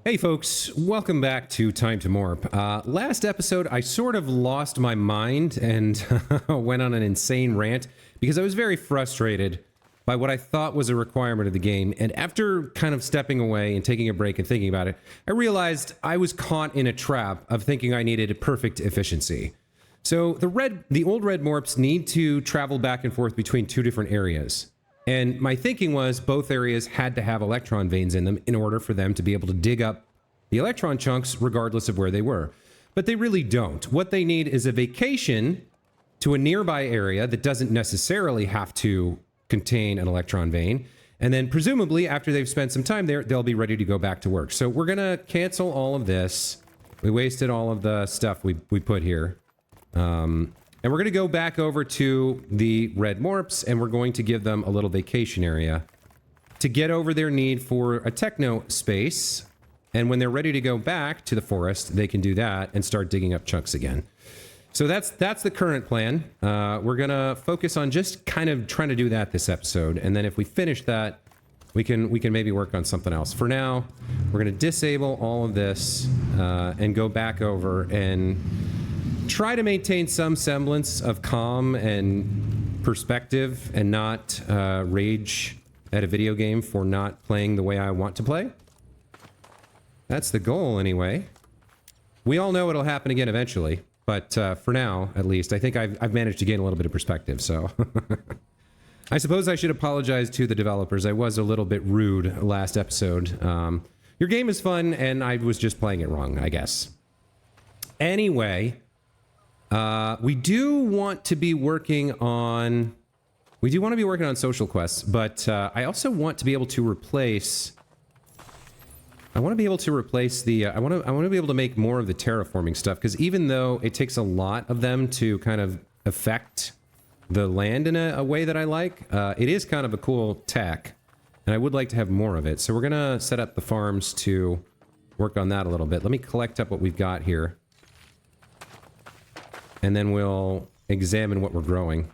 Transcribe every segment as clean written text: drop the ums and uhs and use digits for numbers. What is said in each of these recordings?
Hey folks, welcome back to Time to Morp. Last episode, I sort of lost my mind and went on an insane rant because I was very frustrated by what I thought was a requirement of the game. And after kind of stepping away and taking a break and thinking about it, I realized I was caught in a trap of thinking I needed perfect efficiency. So the Old Red Morps need to travel back and forth between two different areas. And my thinking was both areas had to have electron veins in them in order for them to be able to dig up the electron chunks regardless of where they were. But they really don't. What they need is a vacation to a nearby area that doesn't necessarily have to contain an electron vein. And then presumably after they've spent some time there, they'll be ready to go back to work. So we're going to cancel all of this. We wasted all of the stuff we put here. And we're going to go back over to the Red Morps, and we're going to give them a little vacation area to get over their need for a techno space. And when they're ready to go back to the forest, they can do that and start digging up chunks again. So that's the current plan. We're going to focus on just kind of trying to do that this episode. And then if we finish that, we can maybe work on something else. For now, we're going to disable all of this and go back over and try to maintain some semblance of calm and perspective and not rage at a video game for not playing the way I want to play. That's the goal anyway. We all know it'll happen again eventually, but for now, at least, I think I've managed to gain a little bit of perspective, so... I suppose I should apologize to the developers. I was a little bit rude last episode. Your game is fun, and I was just playing it wrong, I guess. Anyway... we do want to be working on social quests, but I also want to be able to replace. I want to be able to replace the. I want to be able to make more of the terraforming stuff, because even though it takes a lot of them to kind of affect the land in a way that I like, it is kind of a cool tech, and I would like to have more of it. So we're gonna set up the farms to work on that a little bit. Let me collect up what we've got here. And then we'll examine what we're growing.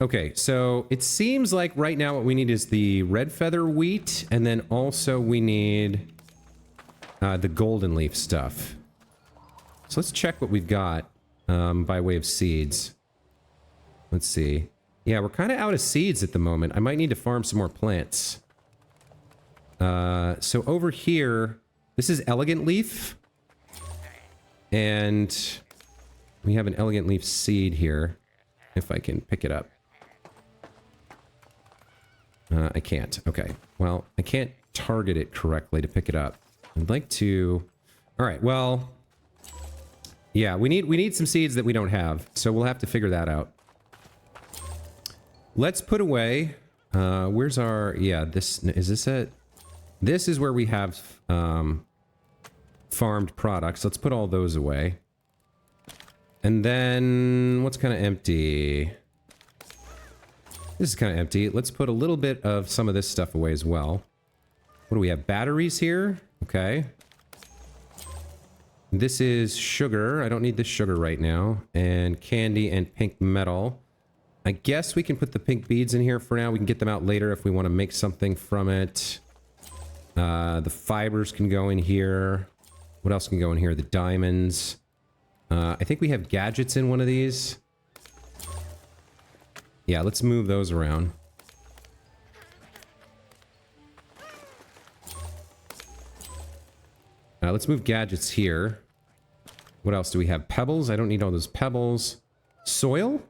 Okay, so it seems like right now what we need is the red feather wheat, and then also we need the golden leaf stuff. So let's check what we've got by way of seeds. Let's see. Yeah, we're kind of out of seeds at the moment. I might need to farm some more plants. So over here... This is elegant leaf, and we have an elegant leaf seed here, if I can pick it up. I can't. Okay. Well, I can't target it correctly to pick it up. I'd like to... All right, well... Yeah, we need some seeds that we don't have, so we'll have to figure that out. Let's put away... where's our... Yeah, this... Is this it? This is where we have farmed products. Let's put all those away. And then what's kind of empty? This is kind of empty. Let's put a little bit of some of this stuff away as well. What do we have? Batteries here? Okay. This is sugar. I don't need this sugar right now. And candy and pink metal. I guess we can put the pink beads in here for now. We can get them out later if we want to make something from it. The fibers can go in here. What else can go in here? The diamonds. I think we have gadgets in one of these. Yeah, let's move those around. Let's move gadgets here. What else do we have? Pebbles? I don't need all those pebbles. Soil?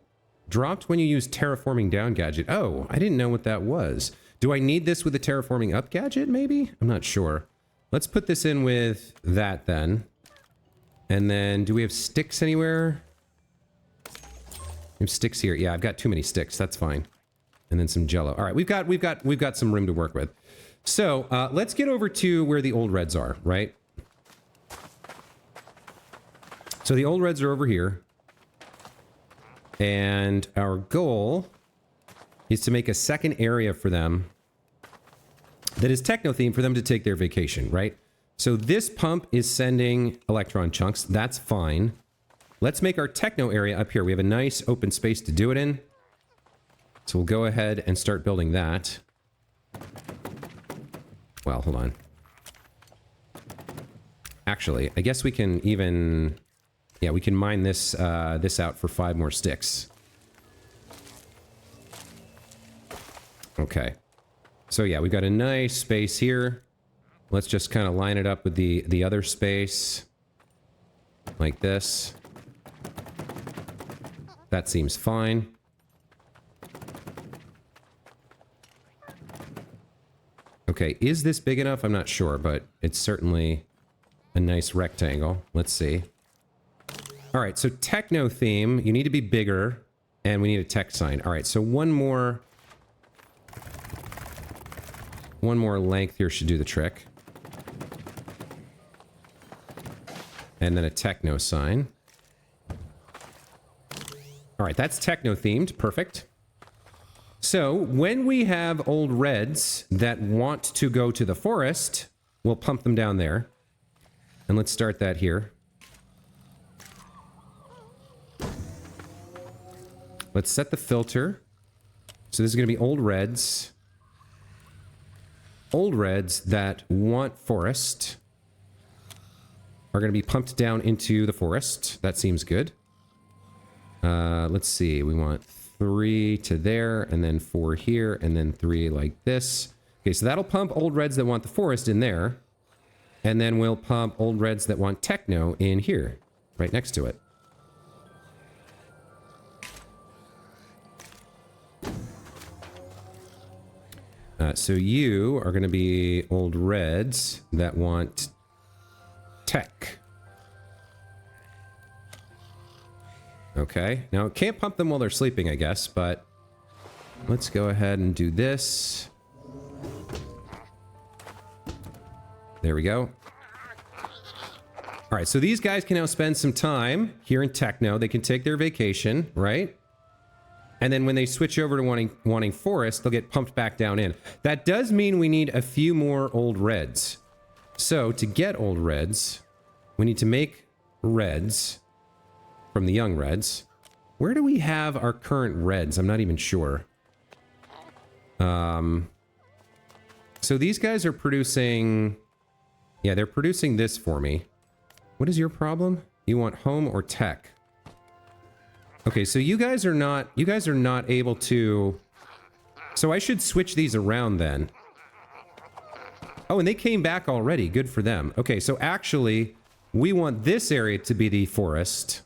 Dropped when you use terraforming down gadget. Oh, I didn't know what that was. Do I need this with the terraforming up gadget, maybe? I'm not sure. Let's put this in with that, then. And then, do we have sticks anywhere? We have sticks here. Yeah, I've got too many sticks. That's fine. And then some jello. All right, we've got some room to work with. So, let's get over to where the old reds are, right? So the old reds are over here. And our goal is to make a second area for them that is techno-themed for them to take their vacation, right? So this pump is sending electron chunks. That's fine. Let's make our techno area up here. We have a nice open space to do it in. So we'll go ahead and start building that. Well, hold on. Actually, I guess we can even... Yeah, we can mine this, this out for 5 more sticks. Okay. So yeah, we've got a nice space here. Let's just kind of line it up with the other space. Like this. That seems fine. Okay, is this big enough? I'm not sure, but it's certainly a nice rectangle. Let's see. All right, so techno theme, you need to be bigger, and we need a tech sign. All right, so one more length here should do the trick. And then a techno sign. All right, that's techno themed. Perfect. So when we have old reds that want to go to the forest, we'll pump them down there. And let's start that here. Let's set the filter. So this is going to be old reds. Old reds that want forest are going to be pumped down into the forest. That seems good. Let's see. We want 3 to there, and then 4 here, and then 3 like this. Okay, so that'll pump old reds that want the forest in there. And then we'll pump old reds that want techno in here, right next to it. So you are going to be old reds that want tech. Okay. Now, can't pump them while they're sleeping, I guess, but let's go ahead and do this. There we go. All right, so these guys can now spend some time here in techno. They can take their vacation, right? And then when they switch over to wanting forest, they'll get pumped back down in. That does mean we need a few more old reds. So to get old reds, we need to make reds from the young reds. Where do we have our current reds? I'm not even sure. So these guys are producing... Yeah, they're producing this for me. What is your problem? You want home or tech? Okay, so you guys are not able to... So I should switch these around then. Oh, and they came back already. Good for them. Okay, so actually, we want this area to be the forest.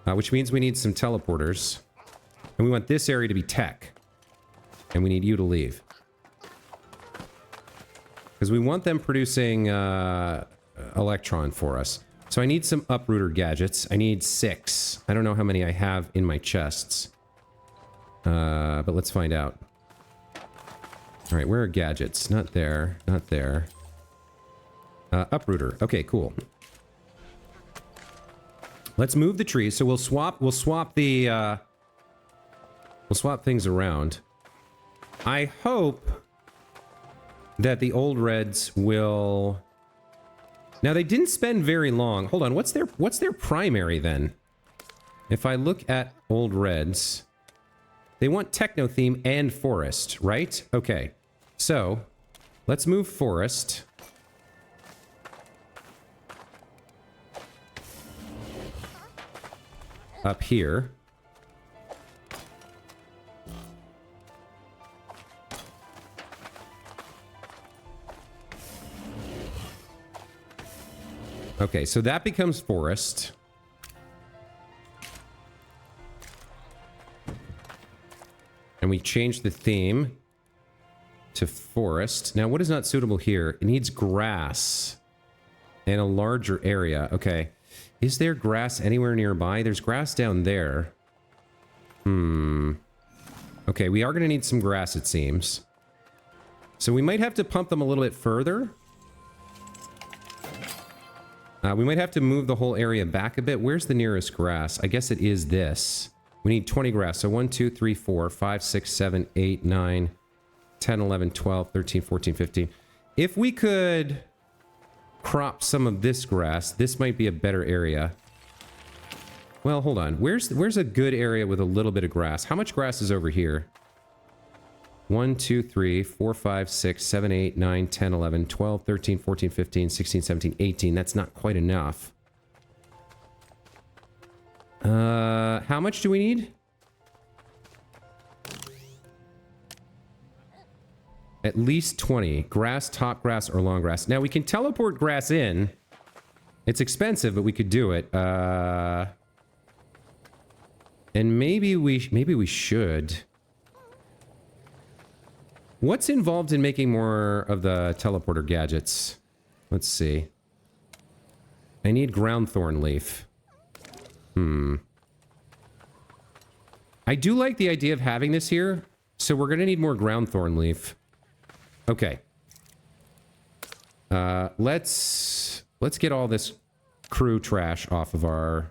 Which means we need some teleporters. And we want this area to be tech. And we need you to leave. Because we want them producing electron for us. So I need some uprooter gadgets. I need 6. I don't know how many I have in my chests. But let's find out. All right, where are gadgets? Not there. Not there. Uprooter. Okay, cool. Let's move the trees. So we'll swap the we'll swap things around. I hope that the old reds will... Now, they didn't spend very long. Hold on, what's their primary, then? If I look at old reds, they want techno theme and forest, right? Okay, so let's move forest. Up here. Okay, so that becomes forest. And we change the theme to forest. Now, what is not suitable here? It needs grass and a larger area. Okay. Is there grass anywhere nearby? There's grass down there. Okay, we are going to need some grass, it seems. So we might have to pump them a little bit further. We might have to move the whole area back a bit. Where's the nearest grass? I guess it is this. We need 20 grass. So 1, 2, 3, 4, 5, 6, 7, 8, 9, 10, 11, 12, 13, 14, 15. If we could crop some of this grass, this might be a better area. Well, hold on. Where's a good area with a little bit of grass? How much grass is over here? 1, 2, 3, 4, 5, 6, 7, 8, 9, 10, 11, 12, 13, 14, 15, 16, 17, 18. That's not quite enough. How much do we need? At least 20. Grass, top grass, or long grass. Now, we can teleport grass in. It's expensive, but we could do it. And maybe we should. What's involved in making more of the teleporter gadgets? Let's see. I need ground thorn leaf. I do like the idea of having this here, so we're gonna need more ground thorn leaf. Okay. Let's get all this crew trash off of our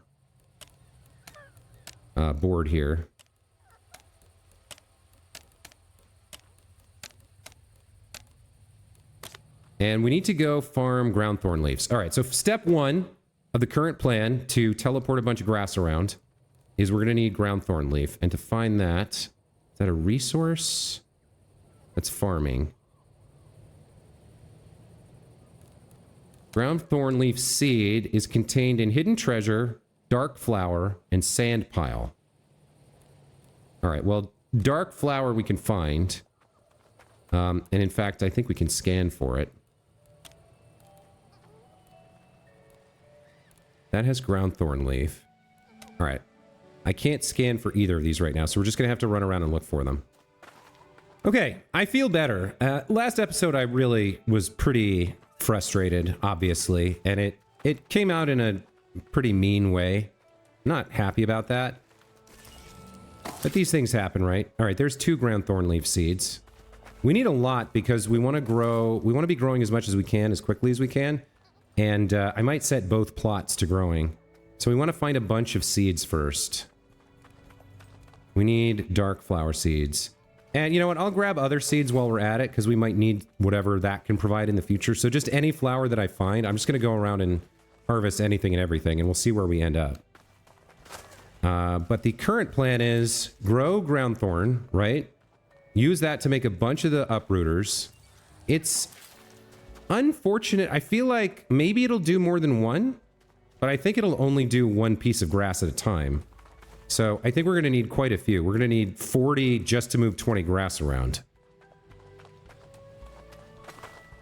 board here. And we need to go farm ground thorn leaves. All right, so step 1 of the current plan to teleport a bunch of grass around is we're going to need ground thorn leaf. And to find that, is that a resource? That's farming. Ground thorn leaf seed is contained in hidden treasure, dark flower, and sand pile. All right, well, dark flower we can find. And in fact, I think we can scan for it. That has ground thorn leaf. All right. I can't scan for either of these right now, so we're just going to have to run around and look for them. Okay, I feel better. Last episode, I really was pretty frustrated, obviously, and it came out in a pretty mean way. Not happy about that. But these things happen, right? All right, there's 2 ground thorn leaf seeds. We need a lot because we want to grow. We want to be growing as much as we can, as quickly as we can. And I might set both plots to growing. So we want to find a bunch of seeds first. We need dark flower seeds. And you know what? I'll grab other seeds while we're at it, because we might need whatever that can provide in the future. So just any flower that I find, I'm just going to go around and harvest anything and everything, and we'll see where we end up. But the current plan is grow ground thorn, right? Use that to make a bunch of the uprooters. It's unfortunate. I feel like maybe it'll do more than one, but I think it'll only do one piece of grass at a time. So I think we're going to need quite a few. We're going to need 40 just to move 20 grass around.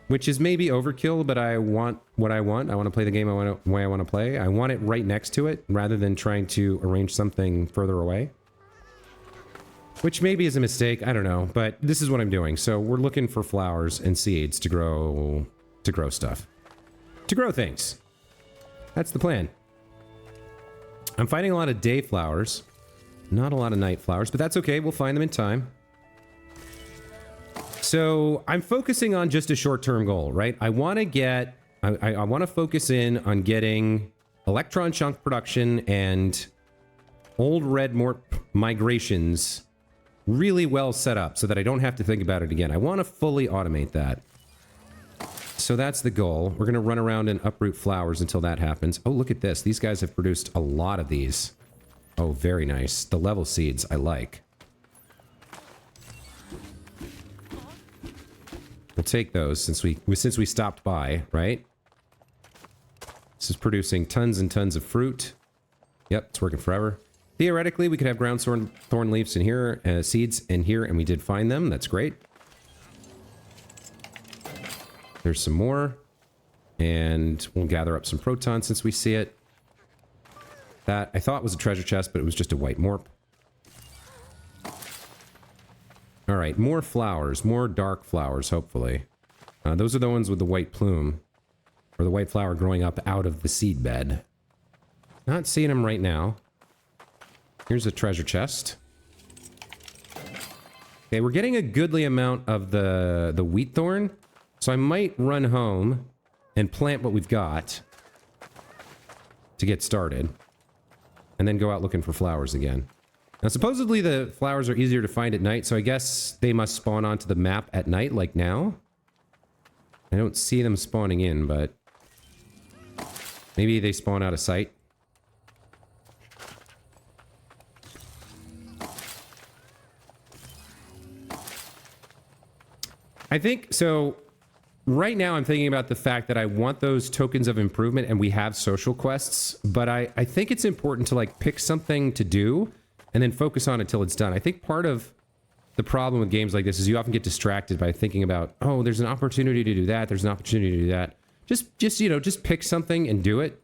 Which is maybe overkill, but I want what I want. I want to play the game the way I want to play. I want it right next to it, rather than trying to arrange something further away. Which maybe is a mistake, I don't know, but this is what I'm doing. So we're looking for flowers and seeds to grow stuff. To grow things. That's the plan. I'm finding a lot of day flowers. Not a lot of night flowers, but that's okay. We'll find them in time. So I'm focusing on just a short-term goal, right? I want to get... I want to focus in on getting electron chunk production and Old Red Morp migrations really well set up so that I don't have to think about it again. I want to fully automate that. So that's the goal. We're going to run around and uproot flowers until that happens. Oh, look at this. These guys have produced a lot of these. Oh, very nice. The level seeds I like. We'll take those since we stopped by, right? This is producing tons and tons of fruit. Yep, it's working forever. Theoretically, we could have ground thorn leaves in here, seeds in here, and we did find them. That's great. There's some more. And we'll gather up some proton since we see it. That I thought was a treasure chest, but it was just a white morp. All right, more flowers, more dark flowers, hopefully. Those are the ones with the white plume, or the white flower growing up out of the seed bed. Not seeing them right now. Here's a treasure chest. Okay, we're getting a goodly amount of the wheat thorn, so I might run home and plant what we've got to get started, and then go out looking for flowers again. Now, supposedly the flowers are easier to find at night, so I guess they must spawn onto the map at night, like now. I don't see them spawning in, but maybe they spawn out of sight. I think so. Right now, I'm thinking about the fact that I want those tokens of improvement, and we have social quests. But I think it's important to like pick something to do, and then focus on it till it's done. I think part of the problem with games like this is you often get distracted by thinking about, oh, there's an opportunity to do that. There's an opportunity to do that. Just you know, just pick something and do it,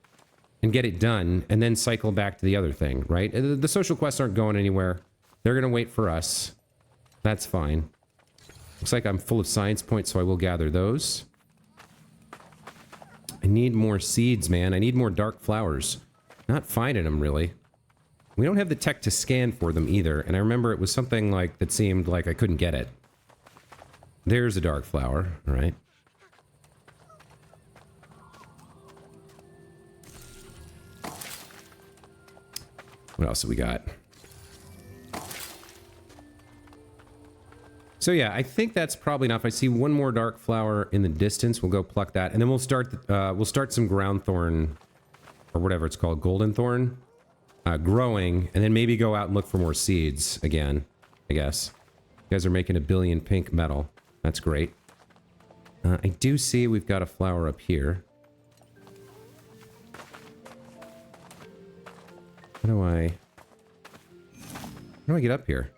and get it done, and then cycle back to the other thing, right? The social quests aren't going anywhere. They're gonna wait for us. That's fine. Looks like I'm full of science points, so I will gather those. I need more seeds, man. I need more dark flowers. Not finding them, really. We don't have the tech to scan for them either, and I remember it was something like that seemed like I couldn't get it. There's a dark flower, all right. What else have we got? So yeah, I think that's probably enough. I see one more dark flower in the distance. We'll go pluck that, and then we'll start some ground thorn, or whatever it's called, golden thorn, growing, and then maybe go out and look for more seeds again. I guess you guys are making 1 billion pink metal. That's great. I do see we've got a flower up here. How do I get up here?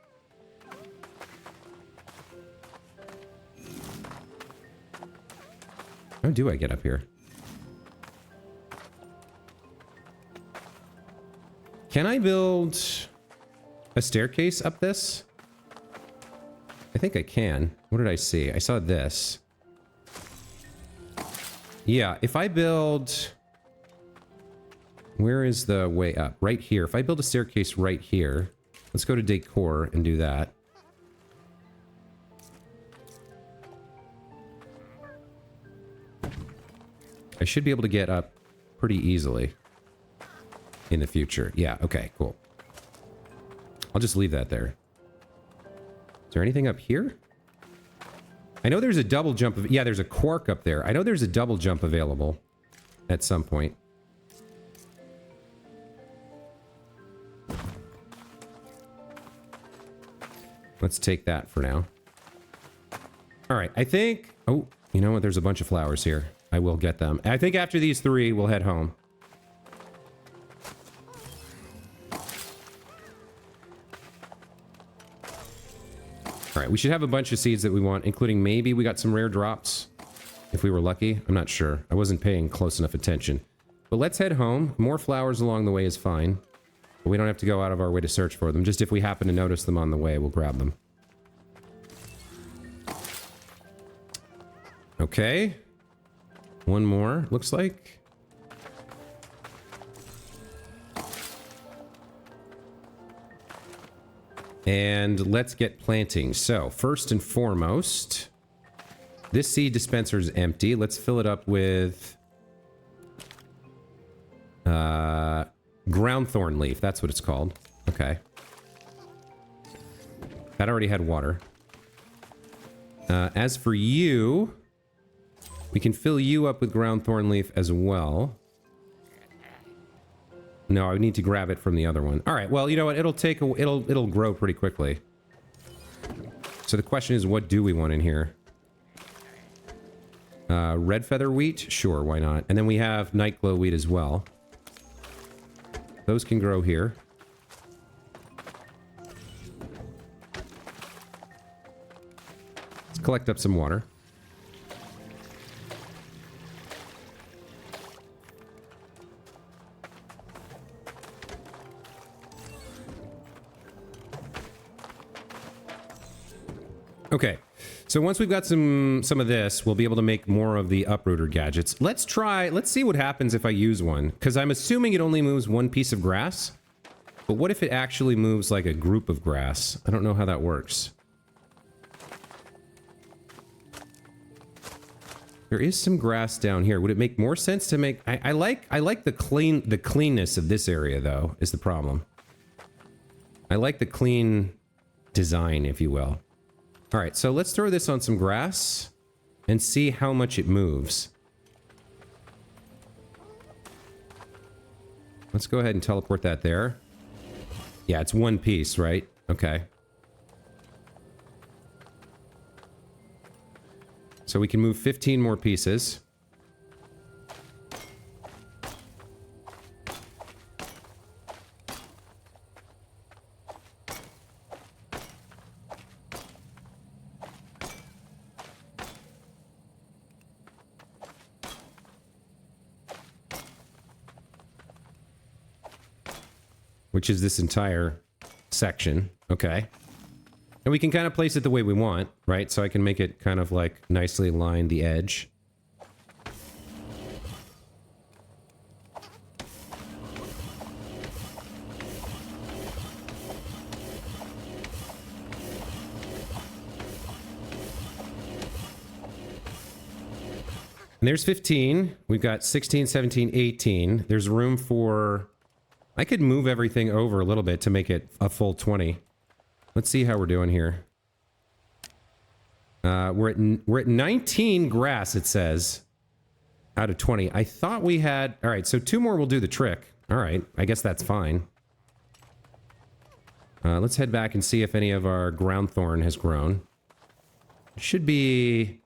How do I get up here? Can I build a staircase up this? I think I can. What did I see? I saw this. Yeah, if I build... Where is the way up? Right here. If I build a staircase right here... Let's go to decor and do that. I should be able to get up pretty easily in the future. Yeah, okay, cool. I'll just leave that there. Is there anything up here? I know there's a double jump. Yeah, there's a quark up there. I know there's a double jump available at some point. Let's take that for now. All right, I think... Oh, you know what? There's a bunch of flowers here. I will get them. I think after these 3, we'll head home. All right, we should have a bunch of seeds that we want, including maybe we got some rare drops. If we were lucky. I'm not sure. I wasn't paying close enough attention. But let's head home. More flowers along the way is fine. But we don't have to go out of our way to search for them. Just if we happen to notice them on the way, we'll grab them. Okay. One more, looks like. And let's get planting. So, first and foremost, this seed dispenser is empty. Let's fill it up with ground thorn leaf. That's what it's called. Okay. That already had water. As for you... We can fill you up with ground thorn leaf as well. No, I need to grab it from the other one. All right, well, you know what? It'll grow pretty quickly. So the question is, what do we want in here? Red feather wheat? Sure, why not? And then we have night glow wheat as well. Those can grow here. Let's collect up some water. Okay, so once we've got some of this, we'll be able to make more of the uprooter gadgets. Let's see what happens if I use one, because I'm assuming it only moves one piece of grass. But what if it actually moves like a group of grass? I don't know how that works. There is some grass down here. Would it make more sense to make... I like the cleanness of this area, though, is the problem. I like the clean design, if you will. All right, so let's throw this on some grass and see how much it moves. Let's go ahead and teleport that there. Yeah, it's one piece, right? Okay. So we can move 15 more pieces. Which is this entire section. Okay. And we can kind of place it the way we want, right? So I can make it kind of like nicely line the edge. And there's 15. We've got 16, 17, 18. There's room for... I could move everything over a little bit to make it a full 20. Let's see how we're doing here. We're at 19 grass, it says, out of 20. I thought we had... All right, so 2 more will do the trick. All right, I guess that's fine. Let's head back and see if any of our ground thorn has grown. It should be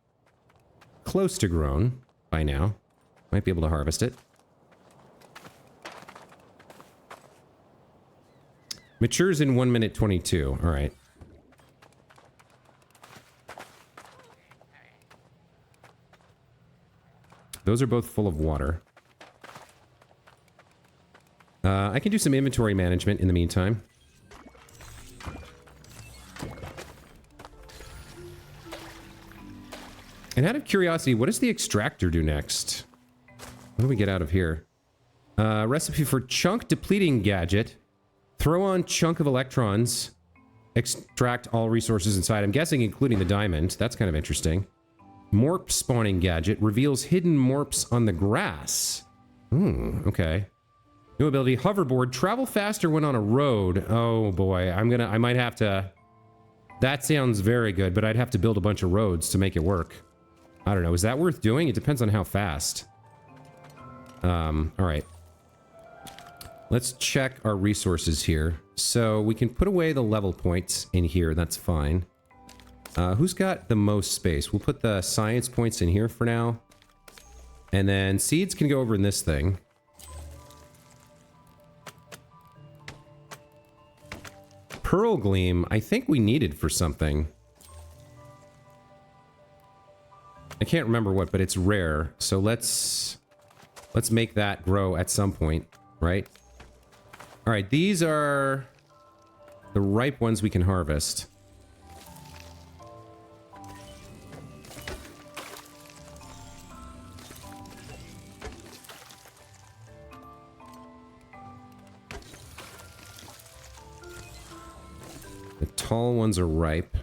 close to grown by now. Might be able to harvest it. Matures in 1 minute 22. All right. Those are both full of water. I can do some inventory management in the meantime. And out of curiosity, what does the extractor do next? What do we get out of here? Recipe for chunk depleting gadget. Throw on chunk of electrons. Extract all resources inside. I'm guessing including the diamond. That's kind of interesting. Morp spawning gadget. Reveals hidden morps on the grass. Okay. New ability. Hoverboard. Travel faster when on a road. Oh boy. I might have to... That sounds very good, but I'd have to build a bunch of roads to make it work. I don't know. Is that worth doing? It depends on how fast. Alright. Let's check our resources here. So we can put away the level points in here. That's fine. Who's got the most space? We'll put the science points in here for now. And then seeds can go over in this thing. Pearl Gleam, I think we needed for something. I can't remember what, but it's rare. So let's make that grow at some point, right? All right, these are the ripe ones we can harvest. The tall ones are ripe.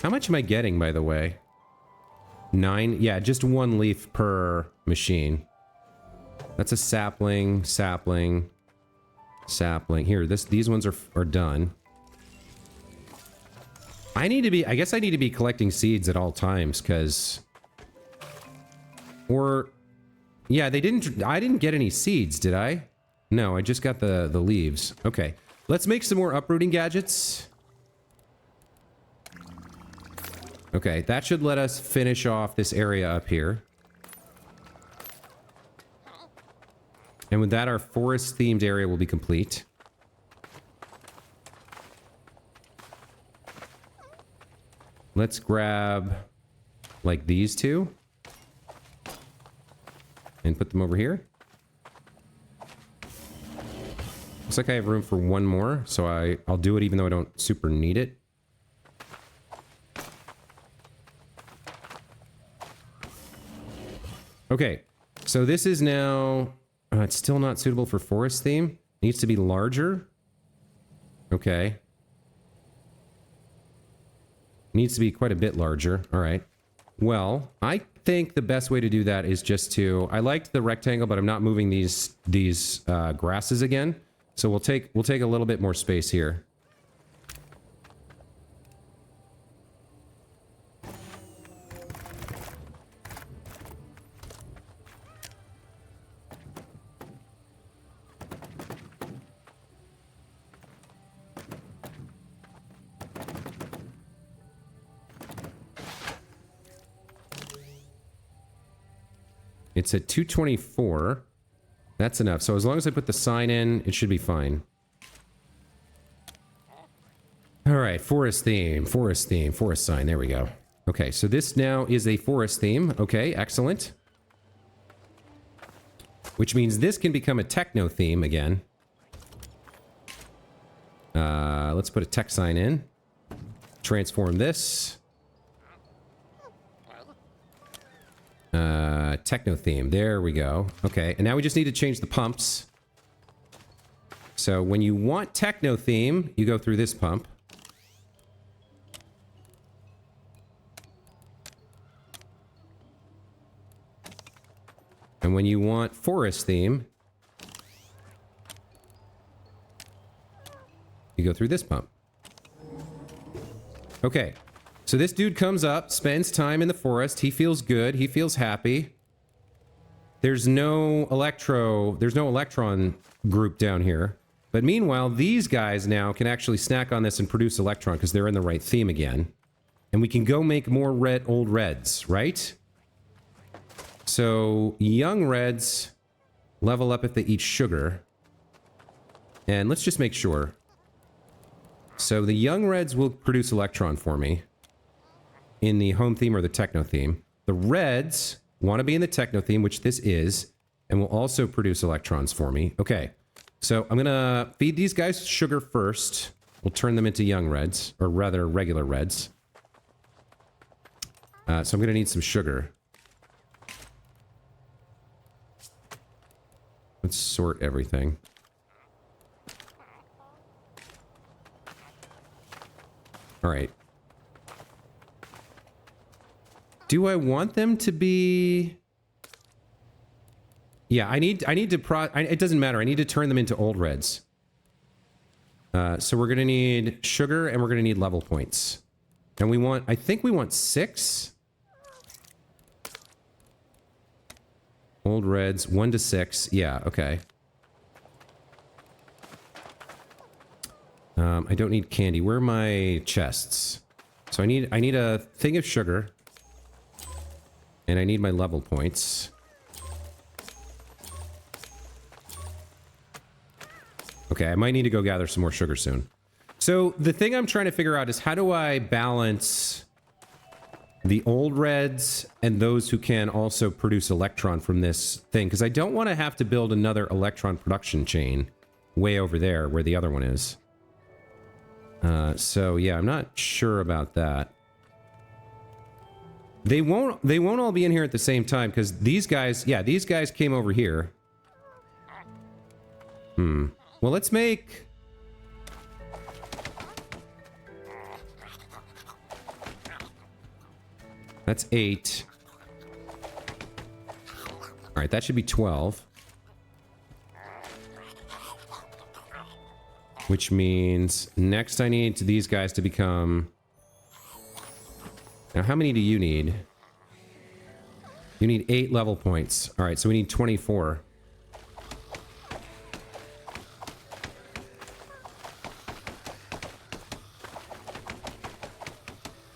How much am I getting, by the way? 9? Yeah, just 1 leaf per machine. That's a sapling, sapling, sapling. Here, these ones are done. I guess I need to be collecting seeds at all times, because... Or... Yeah, I didn't get any seeds, did I? No, I just got the leaves. Okay, let's make some more uprooting gadgets. Okay, that should let us finish off this area up here. And with that, our forest-themed area will be complete. Let's grab, like, these two. And put them over here. Looks like I have room for 1 more, so I'll do it even though I don't super need it. Okay, so this is now... it's still not suitable for forest theme. Needs to be larger. Okay. Needs to be quite a bit larger. All right. Well, I think the best way to do that is just to... I liked the rectangle, but I'm not moving these grasses again. So we'll take a little bit more space here. It's at 224. That's enough. So as long as I put the sign in, it should be fine. All right, forest theme, forest sign. There we go. Okay, so this now is a forest theme. Okay, excellent. Which means this can become a techno theme again. Let's put a tech sign in. Transform this. Techno theme. There we go. Okay, and now we just need to change the pumps. So when you want techno theme, you go through this pump. And when you want forest theme, you go through this pump. Okay. So this dude comes up, spends time in the forest. He feels good. He feels happy. There's no electron group down here. But meanwhile, these guys now can actually snack on this and produce electron because they're in the right theme again. And we can go make more old reds, right? So young reds level up if they eat sugar. And let's just make sure. So the young reds will produce electron for me in the home theme or the techno theme. The reds want to be in the techno theme, which this is, and will also produce electrons for me. Okay, so I'm gonna feed these guys sugar first. We'll turn them into young reds, or rather regular reds. So I'm gonna need some sugar. Let's sort everything. All right. Do I want them to be... Yeah, I need to it doesn't matter. I need to turn them into old reds. So we're going to need sugar and we're going to need level points. And we want... I think we want 6. Old reds, 1 to 6. Yeah, okay. I don't need candy. Where are my chests? So I need a thing of sugar. And I need my level points. Okay, I might need to go gather some more sugar soon. So the thing I'm trying to figure out is how do I balance the old reds and those who can also produce electron from this thing? Because I don't want to have to build another electron production chain way over there where the other one is. So yeah, I'm not sure about that. They won't all be in here at the same time because these guys, yeah, these guys came over here. Well, let's make... That's 8. All right, that should be 12. Which means next I need these guys to become... Now, how many do you need? You need 8 level points. All right, so we need 24.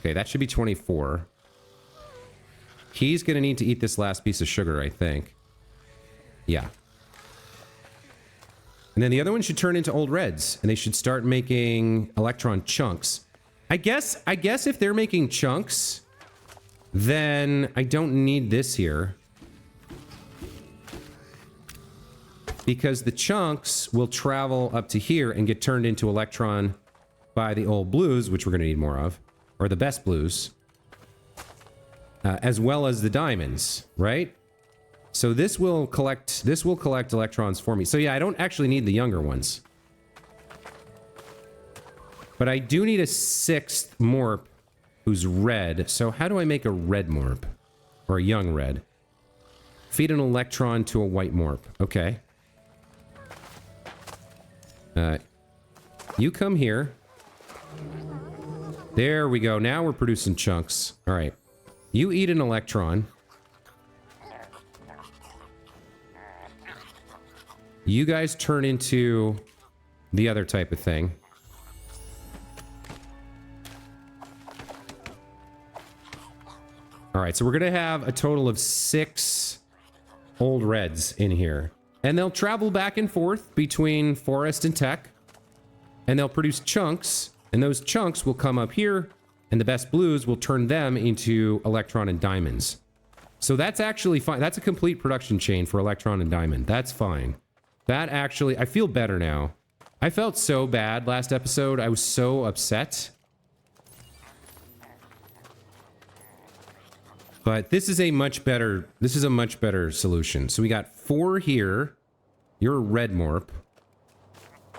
Okay, that should be 24. He's going to need to eat this last piece of sugar, I think. Yeah. And then the other one should turn into old reds, and they should start making electron chunks. I guess if they're making chunks, then I don't need this here. Because the chunks will travel up to here and get turned into electron by the old blues, which we're going to need more of. Or the best blues. As well as the diamonds, right? So this will collect electrons for me. So yeah, I don't actually need the younger ones. But I do need a 6th morp who's red. So how do I make a red morp? Or a young red? Feed an electron to a white morp. Okay. You come here. There we go. Now we're producing chunks. All right. You eat an electron. You guys turn into the other type of thing. All right, so we're going to have a total of 6 old reds in here. And they'll travel back and forth between forest and tech. And they'll produce chunks. And those chunks will come up here. And the best blues will turn them into electron and diamonds. So that's actually fine. That's a complete production chain for electron and diamond. That's fine. That actually, I feel better now. I felt so bad last episode. I was so upset. But this is a much better solution. So we got 4 here. You're a red morp.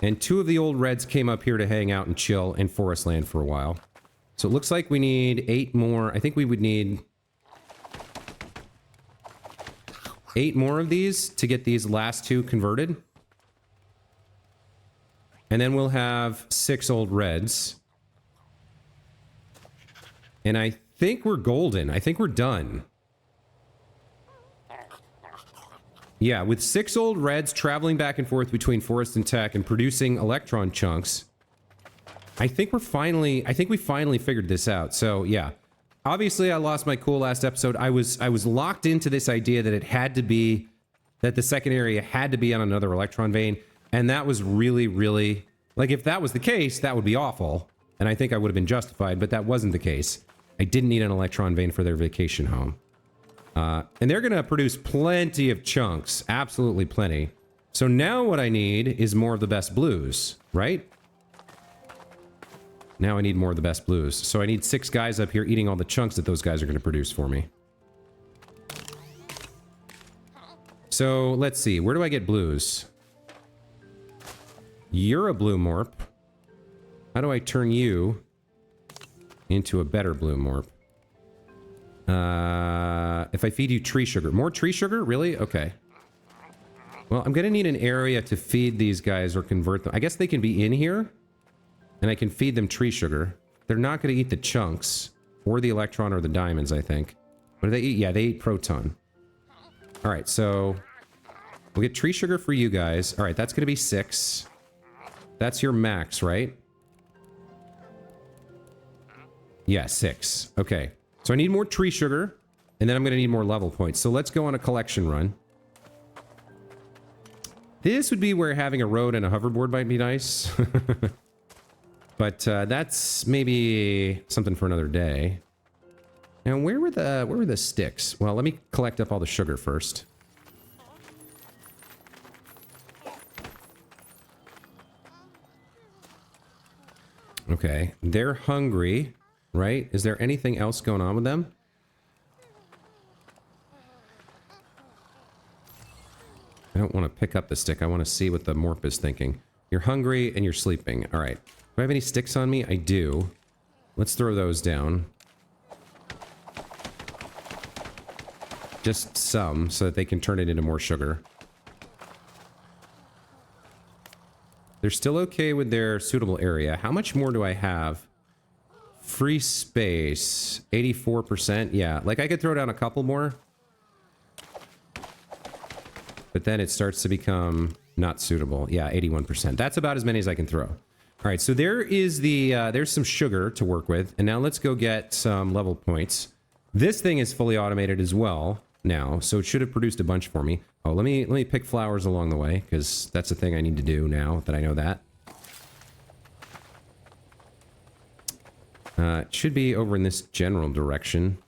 And 2 of the old reds came up here to hang out and chill in forest land for a while. So it looks like we need 8 more. I think we would need 8 more of these to get these last 2 converted. And then we'll have 6 old reds. And I think we're golden. I think we're done. Yeah, with 6 old reds traveling back and forth between forest and tech and producing electron chunks, I think we finally figured this out. So yeah, obviously I lost my cool last episode. I was locked into this idea that it had to be, that the second area had to be on another electron vein. And that was really, really, like if that was the case, that would be awful. And I think I would have been justified, but that wasn't the case. I didn't need an electron vein for their vacation home. And they're going to produce plenty of chunks. Absolutely plenty. So now what I need is more of the best blues, right? Now I need more of the best blues. So I need 6 guys up here eating all the chunks that those guys are going to produce for me. So let's see. Where do I get blues? You're a blue morp. How do I turn you into a better blue morp? If I feed you tree sugar. More tree sugar? Really? Okay. Well, I'm gonna need an area to feed these guys or convert them. I guess they can be in here. And I can feed them tree sugar. They're not gonna eat the chunks. Or the electron or the diamonds, I think. What do they eat? Yeah, they eat proton. Alright, so... we'll get tree sugar for you guys. Alright, that's gonna be 6. That's your max, right? Yeah, 6. Okay. So I need more tree sugar, and then I'm going to need more level points. So let's go on a collection run. This would be where having a road and a hoverboard might be nice. But that's maybe something for another day. Now, where were the sticks? Well, let me collect up all the sugar first. Okay, they're hungry. Right? Is there anything else going on with them? I don't want to pick up the stick. I want to see what the morp is thinking. You're hungry and you're sleeping. All right. Do I have any sticks on me? I do. Let's throw those down. Just some, so that they can turn it into more sugar. They're still okay with their suitable area. How much more do I have? Free space, 84%. Yeah, like I could throw down a couple more. But then it starts to become not suitable. Yeah, 81%. That's about as many as I can throw. All right, so there is the, there's some sugar to work with. And now let's go get some level points. This thing is fully automated as well now, so it should have produced a bunch for me. Oh, let me pick flowers along the way, because that's the thing I need to do now that I know that. It should be over in this general direction.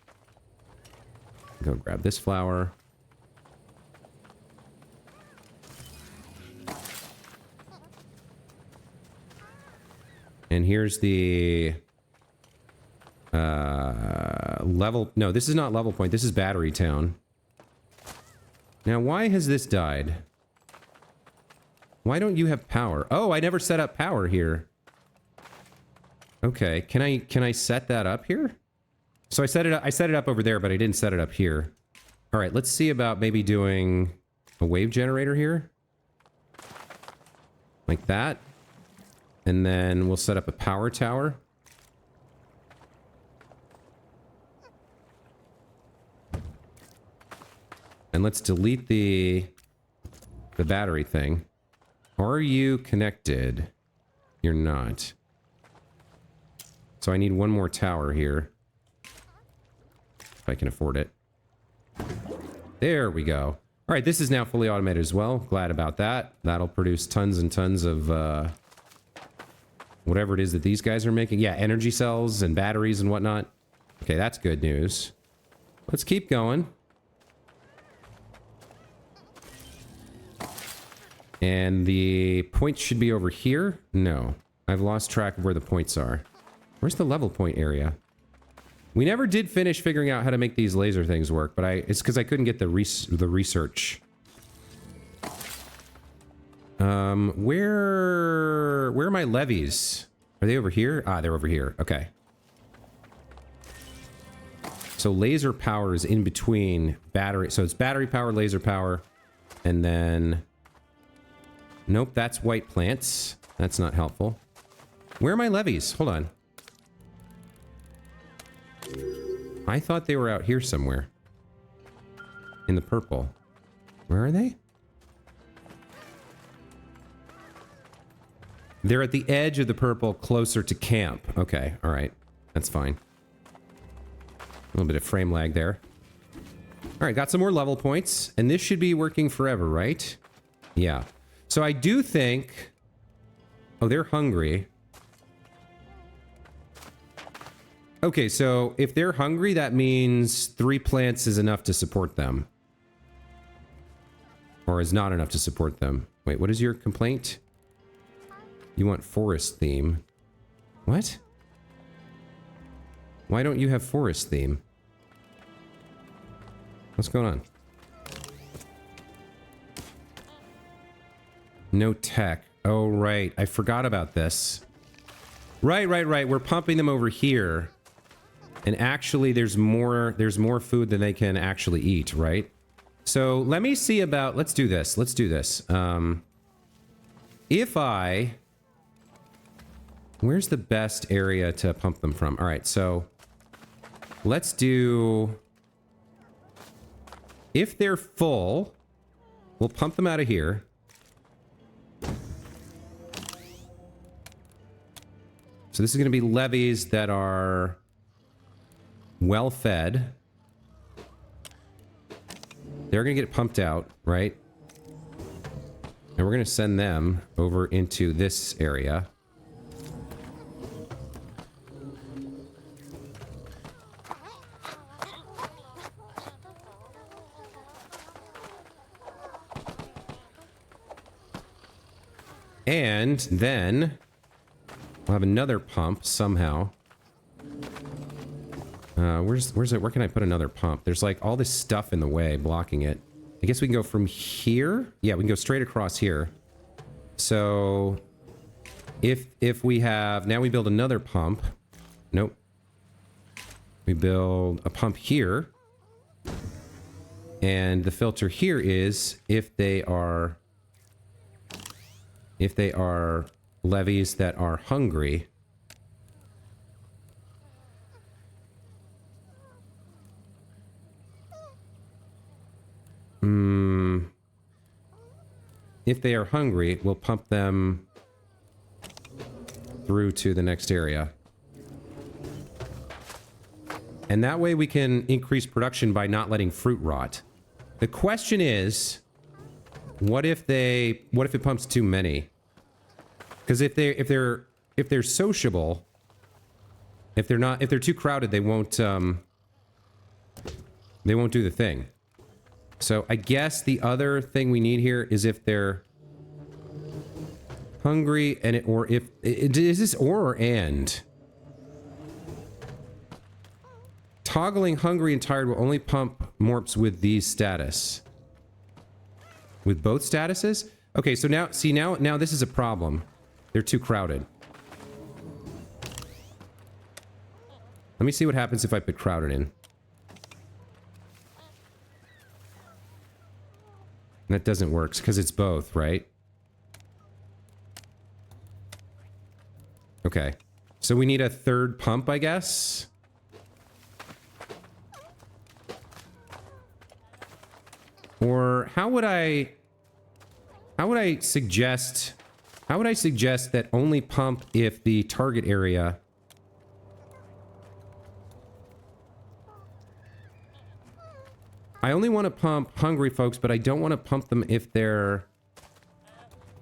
Go grab this flower. And here's the... level... No, this is not level point. This is Battery Town. Now, why has this died? Why don't you have power? Oh, I never set up power here. Okay, can I set that up here? So I set it up over there, but I didn't set it up here. All right, let's see about maybe doing a wave generator here. Like that. And then we'll set up a power tower. And let's delete the battery thing. Are you connected? You're not. So I need one more tower here. If I can afford it. There we go. All right, this is now fully automated as well. Glad about that. That'll produce tons and tons of whatever it is that these guys are making. Yeah, energy cells and batteries and whatnot. Okay, that's good news. Let's keep going. And the points should be over here? No. I've lost track of where the points are. Where's the level point area? We never did finish figuring out how to make these laser things work, but it's because I couldn't get the research. Where are my levies? Are they over here? Ah, they're over here. Okay. So laser power is in between battery. So it's battery power, laser power, and then... Nope, that's white plants. That's not helpful. Where are my levies? Hold on. I thought they were out here somewhere. In the purple. Where are they? They're at the edge of the purple, closer to camp. Okay, alright. That's fine. A little bit of frame lag there. Alright, got some more level points. And this should be working forever, right? Yeah. So I do think... Oh, they're hungry. Okay, so if they're hungry, that means 3 plants is enough to support them. Or is not enough to support them. Wait, what is your complaint? You want forest theme. What? Why don't you have forest theme? What's going on? No tech. Oh, right. I forgot about this. Right. We're pumping them over here. And actually, there's more food than they can actually eat, right? So let me see about... Let's do this. If I... Where's the best area to pump them from? All right, so... Let's do... If they're full, we'll pump them out of here. So this is going to be levees that are well fed. They're going to get pumped out, right? And we're going to send them over into this area. And then we'll have another pump somehow. Where's it? Where can I put another pump? There's like all this stuff in the way blocking it. I guess we can go from here. Yeah, we can go straight across here. So if we have, now we build another pump. Nope. We build a pump here. And the filter here is if they are levies that are hungry. If they are hungry, we'll pump them through to the next area. And that way we can increase production by not letting fruit rot. The question is, what if it pumps too many? Because if they're sociable, if they're too crowded, they won't do the thing. So I guess the other thing we need here is if they're hungry and is this or and? Toggling hungry and tired will only pump morps with these status. With both statuses? Okay, so now, see, now this is a problem. They're too crowded. Let me see what happens if I put crowded in. That doesn't work, because it's both, right? Okay. So we need a third pump, I guess? Or how would I suggest that only pump if the target area I only want to pump hungry folks, but I don't want to pump them if they're...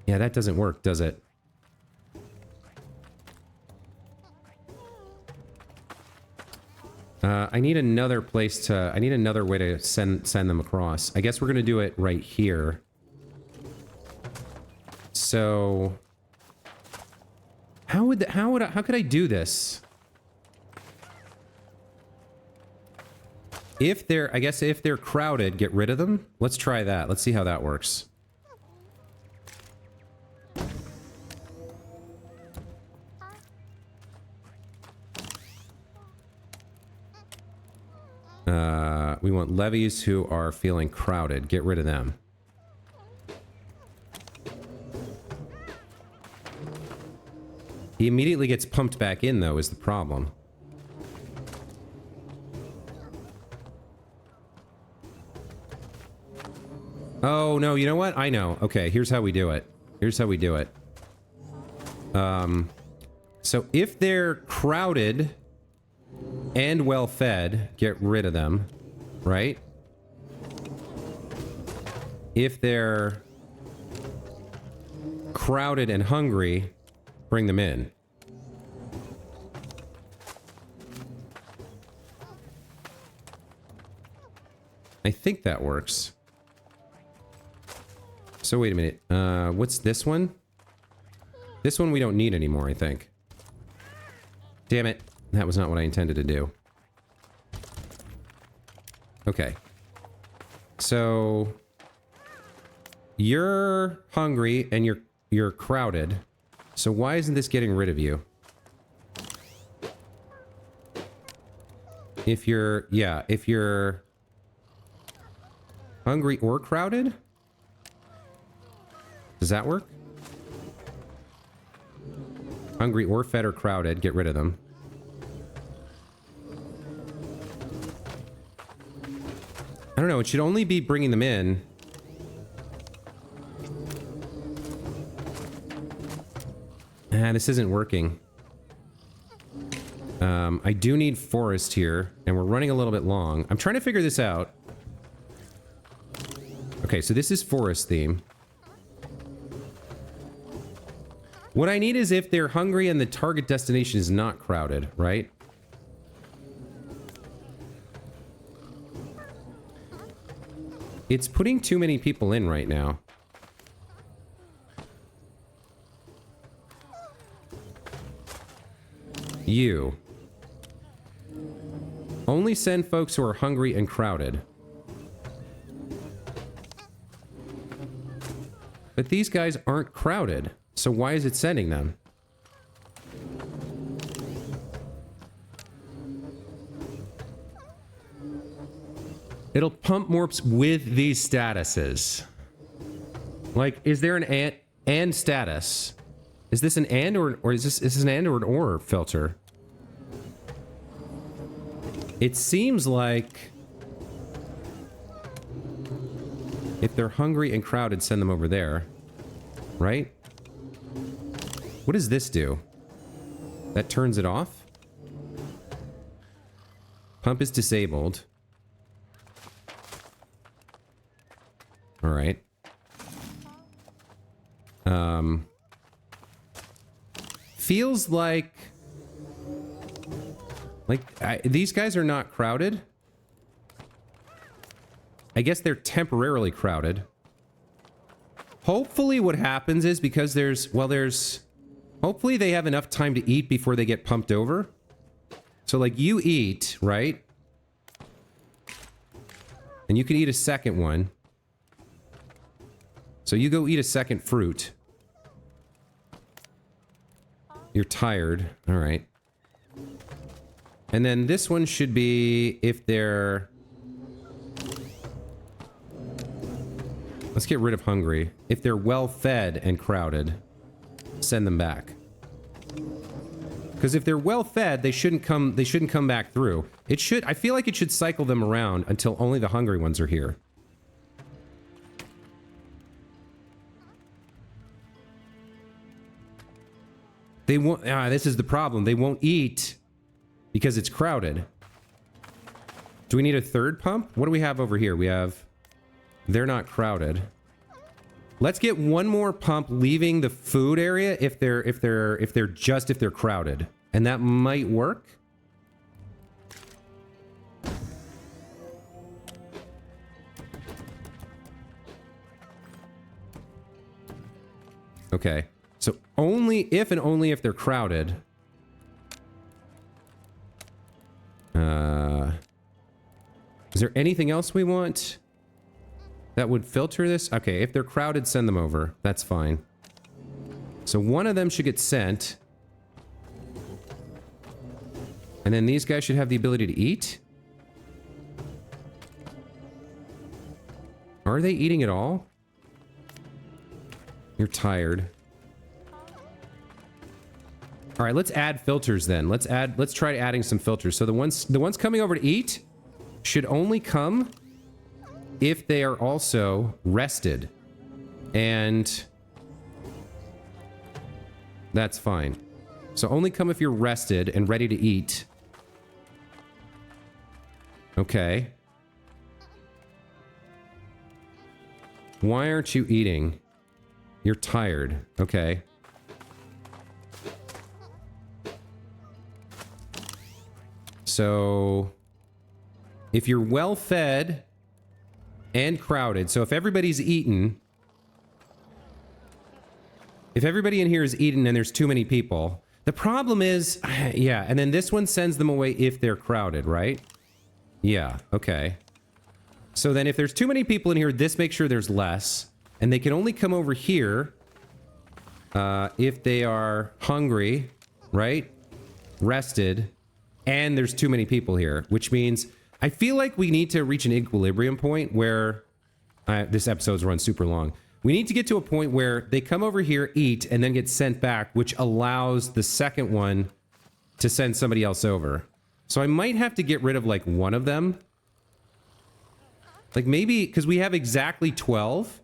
Yeah, that doesn't work, does it? I need another place to... I need another way to send them across. I guess we're going to do it right here. So... How could I do this? If they're... I guess if they're crowded, get rid of them? Let's try that. Let's see how that works. We want levies who are feeling crowded. Get rid of them. He immediately gets pumped back in, though, is the problem. Oh, no, you know what? I know. Okay, here's how we do it. Here's how we do it. So if they're crowded and well-fed, get rid of them, right? If they're crowded and hungry, bring them in. I think that works. So wait a minute. What's this one? This one we don't need anymore, I think. Damn it. That was not what I intended to do. Okay. So you're hungry and you're crowded. So why isn't this getting rid of you? If you're hungry or crowded? Does that work? Hungry or fed or crowded, get rid of them. I don't know, it should only be bringing them in. This isn't working. I do need forest here, and we're running a little bit long. I'm trying to figure this out. Okay, so this is forest theme. What I need is if they're hungry and the target destination is not crowded, right? It's putting too many people in right now. You. Only send folks who are hungry and crowded. But these guys aren't crowded, so why is it sending them? It'll pump morps with these statuses. Like, is there an and status? Is this an and or is this an and or an or filter? It seems like if they're hungry and crowded, send them over there. Right? What does this do? That turns it off? Pump is disabled. All right. Feels like these guys are not crowded. I guess they're temporarily crowded. Hopefully what happens is because hopefully they have enough time to eat before they get pumped over. So like you eat, right? And you can eat a second one. So you go eat a second fruit. You're tired. All right. And then this one should be if they're... Let's get rid of hungry. If they're well fed and crowded, send them back. Because if they're well fed, they shouldn't come back through. I feel like it should cycle them around until only the hungry ones are here. They won't, this is the problem. They won't eat because it's crowded. Do we need a third pump? What do we have over here? We have... They're not crowded. Let's get one more pump leaving the food area if they're crowded. And that might work. Okay. So only if and only if they're crowded. Is there anything else we want that would filter this? Okay, if they're crowded, send them over. That's fine. So one of them should get sent. And then these guys should have the ability to eat. Are they eating at all? You're tired. All right, let's add filters then. Let's try adding some filters. So the ones coming over to eat should only come if they are also rested. And that's fine. So only come if you're rested and ready to eat. Okay. Why aren't you eating? You're tired. Okay. So if you're well fed and crowded, so if everybody's eaten, if everybody in here is eaten and there's too many people, the problem is, yeah, and then this one sends them away if they're crowded, right? Yeah, okay. So then if there's too many people in here, this makes sure there's less, and they can only come over here if they are hungry, right? Rested, and there's too many people here, which means I feel like we need to reach an equilibrium point where this episode's run super long. We need to get to a point where they come over here, eat, and then get sent back, which allows the second one to send somebody else over. So I might have to get rid of like one of them. Like maybe, because we have exactly 12.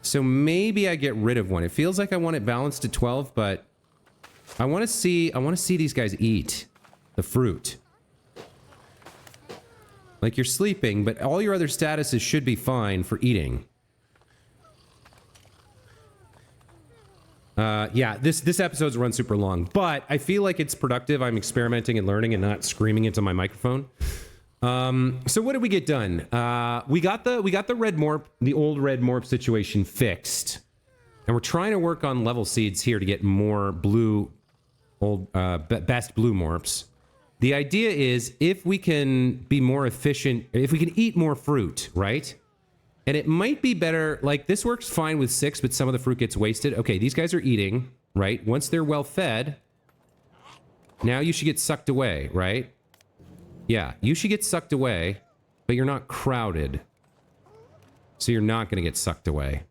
So maybe I get rid of one. It feels like I want it balanced to 12, but I want to see these guys eat the fruit. Like you're sleeping, but all your other statuses should be fine for eating. Yeah, this episode's run super long, but I feel like it's productive. I'm experimenting and learning and not screaming into my microphone. So what did we get done? We got the red morp, the old red morp situation fixed. And we're trying to work on level seeds here to get more blue, best blue morps. The idea is if we can be more efficient, if we can eat more fruit, right? And it might be better, like this works fine with 6, but some of the fruit gets wasted. Okay, these guys are eating, right? Once they're well fed, now you should get sucked away, right? Yeah, you should get sucked away, but you're not crowded. So you're not going to get sucked away.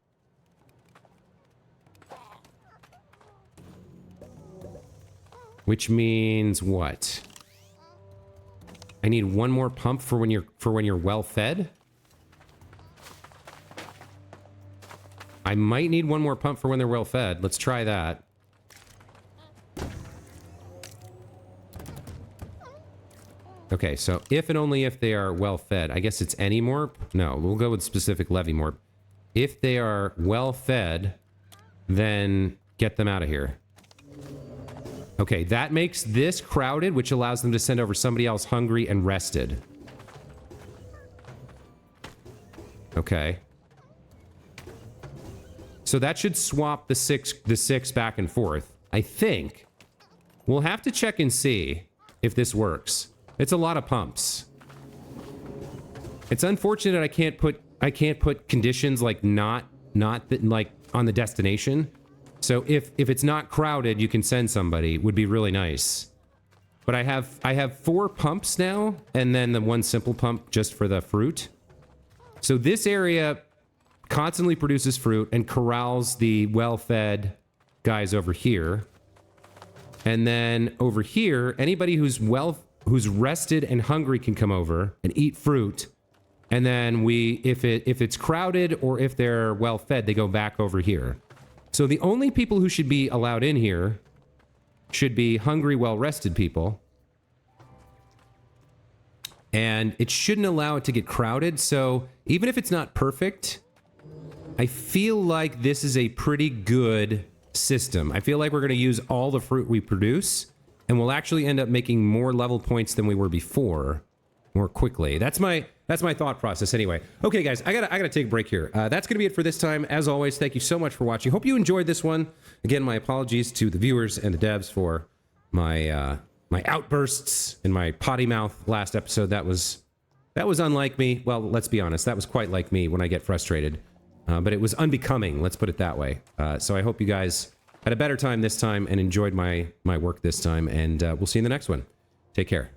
Which means what? I need one more pump for when you're well fed. I might need one more pump for when they're well fed. Let's try that. Okay, so if and only if they are well fed. I guess it's any morp? No, we'll go with specific Levy morp. If they are well fed, then get them out of here. Okay, that makes this crowded, which allows them to send over somebody else hungry and rested. Okay. So that should swap the six back and forth. I think. We'll have to check and see if this works. It's a lot of pumps. It's unfortunate I can't put conditions like not like on the destination. So if it's not crowded, you can send somebody. Would be really nice. But I have 4 pumps now, and then the one simple pump just for the fruit. So this area constantly produces fruit and corrals the well-fed guys over here. And then over here, anybody who's rested and hungry can come over and eat fruit. And then if it's crowded or if they're well-fed, they go back over here. So the only people who should be allowed in here should be hungry, well-rested people. and it shouldn't allow it to get crowded. So even if it's not perfect, I feel like this is a pretty good system. I feel like we're going to use all the fruit we produce, and we'll actually end up making more level points than we were before more quickly. That's my thought process anyway. Okay, guys, I gotta take a break here. That's gonna be it for this time. As always, thank you so much for watching. Hope you enjoyed this one. Again, my apologies to the viewers and the devs for my my outbursts and my potty mouth last episode. That was unlike me. Well, let's be honest, that was quite like me when I get frustrated. But it was unbecoming, let's put it that way. So I hope you guys had a better time this time and enjoyed my work this time, and we'll see you in the next one. Take care.